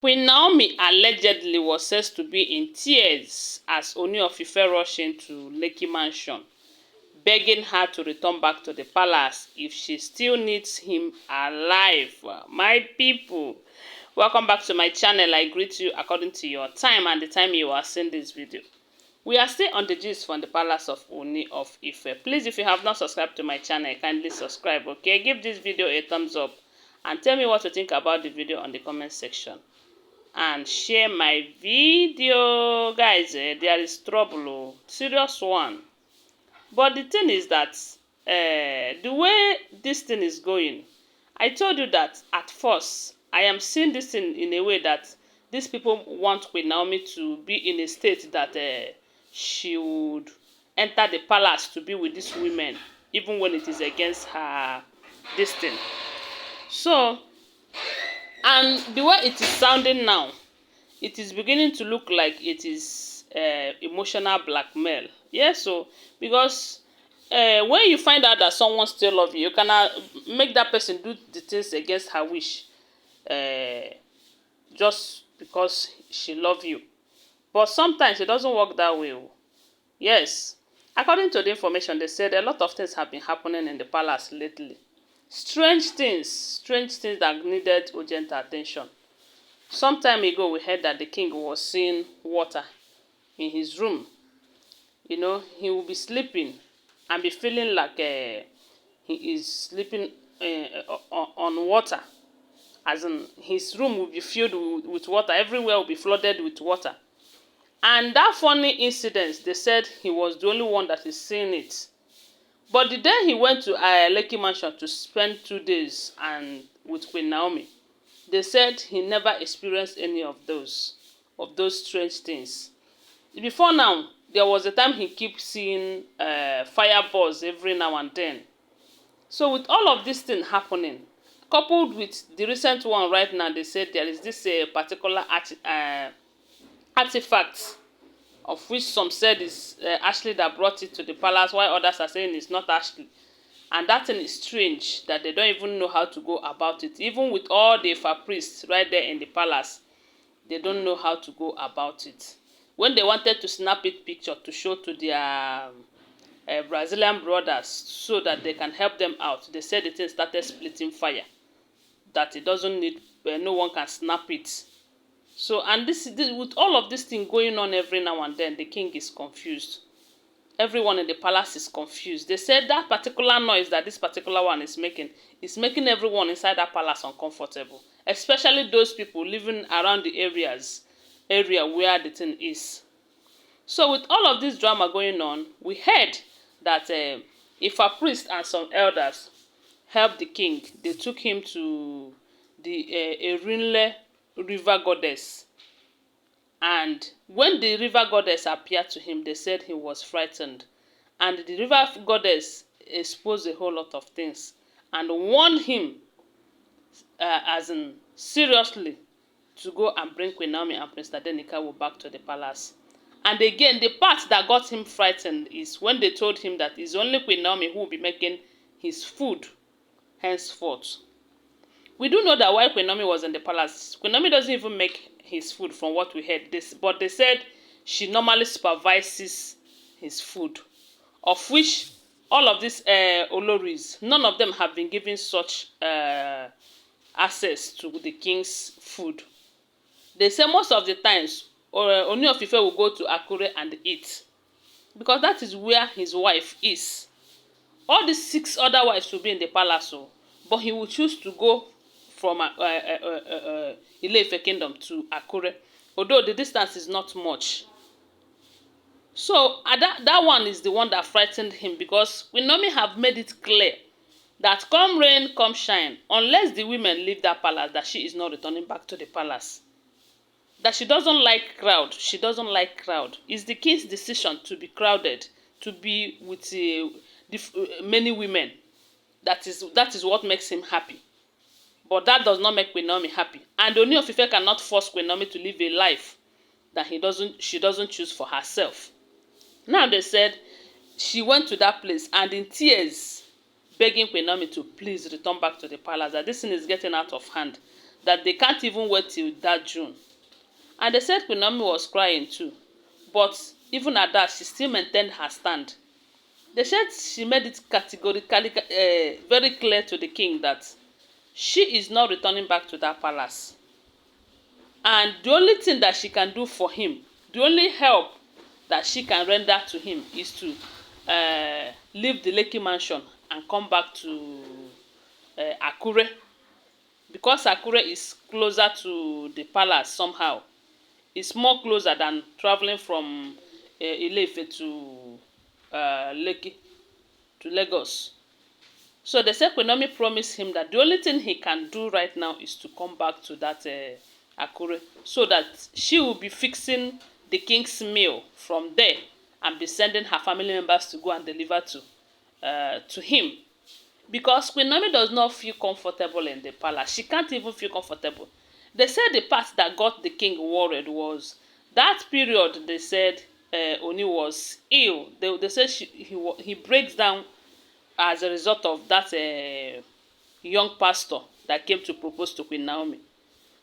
Queen Naomi allegedly was said to be in tears as Ooni of Ife rushed into Lekki mansion, begging her to return back to the palace if she still needs him alive. My people, welcome back to my channel. I greet you according to your time and the time you are seeing this video. We are still on the gist from the palace of Ooni of Ife. Please, if you have not subscribed to my channel, kindly subscribe, okay? Give this video a thumbs up and tell me what you think about the video on the comment section. And share my video, guys. There is trouble, serious one. But the thing is that the way this thing is going, I told you that at first I am seeing this thing in a way that these people want Queen Naomi to be in a state that she would enter the palace to be with these women, even when it is against her this thing. So, and the way it is sounding now, it is beginning to look like it is emotional blackmail. Yes, so because when you find out that someone still loves you, you cannot make that person do the things against her wish, just because she loves you. But sometimes it doesn't work that way. Yes, according to the information, they said a lot of things have been happening in the palace lately. Strange things that needed urgent attention. Some time ago, we heard that the king was seeing water in his room. You know, he will be sleeping and be feeling like he is sleeping on water. As in, his room will be filled with water. Everywhere will be flooded with water. And that funny incident, they said he was the only one that is seeing it. But the day he went to Lekki mansion to spend 2 days and with Queen Naomi, they said he never experienced any of those strange things. Before now, there was a time he kept seeing fireballs every now and then. So with all of this thing happening, coupled with the recent one right now, they said there is this particular artifact, of which some said is Ashley that brought it to the palace, while others are saying it's not Ashley. And that thing is strange that they don't even know how to go about it. Even with all the Ifa priests right there in the palace, they don't know how to go about it. When they wanted to snap it picture to show to their Brazilian brothers so that they can help them out, they said the thing started splitting fire. That it doesn't need, no one can snap it. So, and this with all of this thing going on every now and then, the king is confused. Everyone in the palace is confused. They said that particular noise that this particular one is making everyone inside that palace uncomfortable, especially those people living around the area where the thing is. So with all of this drama going on, we heard that if a priest and some elders helped the king, they took him to the Erinle river goddess. And when the river goddess appeared to him, they said he was frightened. And the river goddess exposed a whole lot of things and warned him, as in seriously, to go and bring Queen Naomi and Prince Tadenikawo back to the palace. And again, the part that got him frightened is when they told him that it's only Queen Naomi who will be making his food henceforth. We do know that while Queen Naomi was in the palace, Queen Naomi doesn't even make his food from what we heard. But they said she normally supervises his food, of which all of these oloris, none of them have been given such access to the king's food. They say most of the times Ooni of Ife will go to Akure and eat, because that is where his wife is. All the 6 other wives will be in the palace, but he will choose to go from Ile-Ife kingdom to Akure, although the distance is not much. So that one is the one that frightened him, because Queen Naomi have made it clear that come rain, come shine, unless the women leave that palace, that she is not returning back to the palace. That she doesn't like crowd. She doesn't like crowd. It's the king's decision to be crowded, to be with many women. That is what makes him happy. But that does not make Queen Naomi happy. And Ooni of Ife cannot force Queen Naomi to live a life that she doesn't choose for herself. Now they said she went to that place and in tears begging Queen Naomi to please return back to the palace, that this thing is getting out of hand, that they can't even wait till that June. And they said Queen Naomi was crying too. But even at that, she still maintained her stand. They said she made it categorically very clear to the king that she is not returning back to that palace. And the only thing that she can do for him, the only help that she can render to him is to leave the Lekki mansion and come back to Akure. Because Akure is closer to the palace somehow. It's more closer than traveling from Ile-Ife to Lekki, to Lagos. So they said Queen Naomi promised him that the only thing he can do right now is to come back to that Akure, so that she will be fixing the king's meal from there and be sending her family members to go and deliver to him. Because Queen Naomi does not feel comfortable in the palace. She can't even feel comfortable. They said the part that got the king worried was that period. They said Ooni was ill. They said he breaks down as a result of that young pastor that came to propose to Queen Naomi.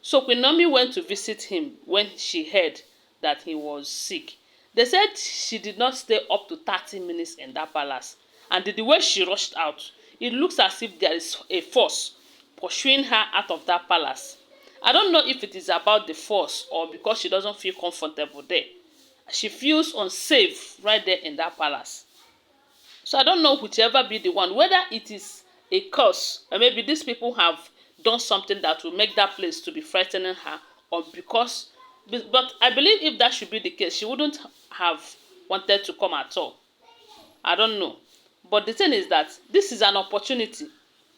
So Queen Naomi went to visit him when she heard that he was sick. They said she did not stay up to 30 minutes in that palace. And the way she rushed out, it looks as if there is a force pursuing her out of that palace. I don't know if it is about the force or because she doesn't feel comfortable there. She feels unsafe right there in that palace. So I don't know whichever be the one, whether it is a curse or maybe these people have done something that will make that place to be frightening her, or because, but I believe if that should be the case, she wouldn't have wanted to come at all. I don't know. But the thing is that this is an opportunity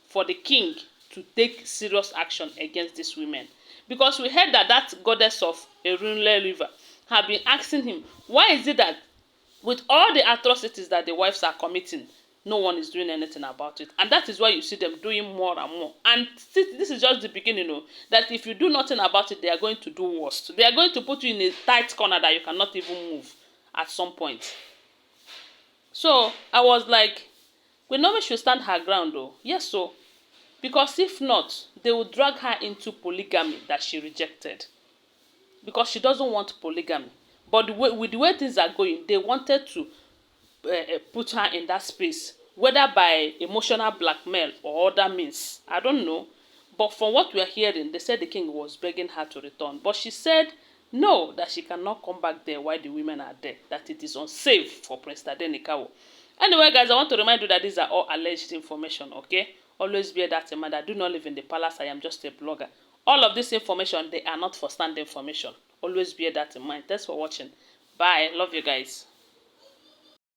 for the king to take serious action against these women. Because we heard that that goddess of Erunle River have been asking him, why is it that with all the atrocities that the wives are committing, no one is doing anything about it? And that is why you see them doing more and more. And this is just the beginning, you know, that if you do nothing about it, they are going to do worse. They are going to put you in a tight corner that you cannot even move at some point. So I was like, Queen Naomi should stand her ground though. Yes, so. Because if not, they will drag her into polygamy that she rejected. Because she doesn't want polygamy. But with the way things are going, they wanted to put her in that space, whether by emotional blackmail or other means. I don't know. But from what we are hearing, they said the king was begging her to return. But she said no, that she cannot come back there while the women are there, that it is unsafe for Prince Tadenikawo. Anyway, guys, I want to remind you that these are all alleged information, okay? Always bear that in mind. I do not live in the palace. I am just a blogger. All of this information, they are not for stand information. Always bear that in mind. Thanks for watching. Bye. Love you guys.